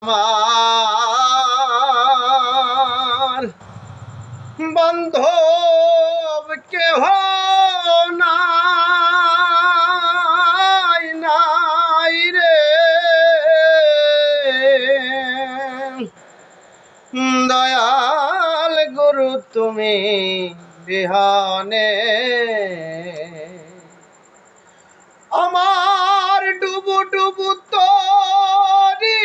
আমার বান্ধব কেহ নাই নাই রে দয়াল গুরু তুমি বিহানে আমার ডুবু ডুবু তরি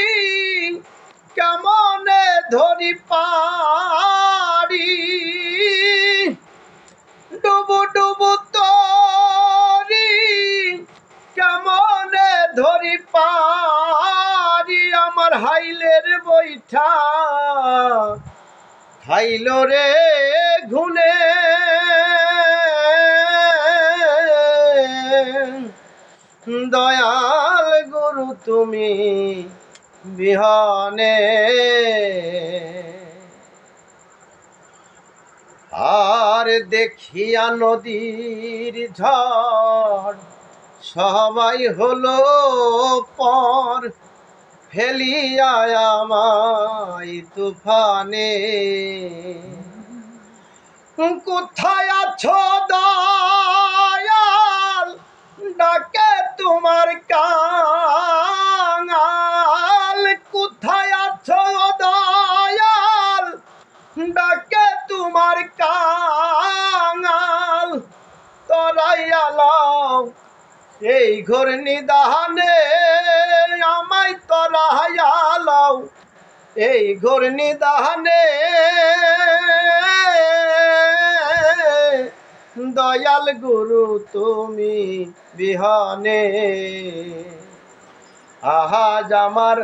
কেমনে ধরি পারি ডুবু ডুবু তরি কেমনে ধরি পারি আমার হাইলের বৈঠা খাইল রে ঘুনে দয়াল গুরু তুমি বিহানে আর দেখিয়া নদীর ঝড় সবাই হলো পর ফেলিয়া আমায় তুফানে কোথায় আছো দয়াল ডাকে তোমার কাঙাল কোথায় আছো দয়াল ডাকে তোমার কাঙাল তরাইয়া লও এই ঘোর নিদানে আমায় তরাইয়া লও এই ঘোর নিদানে দয়াল গুরু তুমি বিহানে আহাজ আমার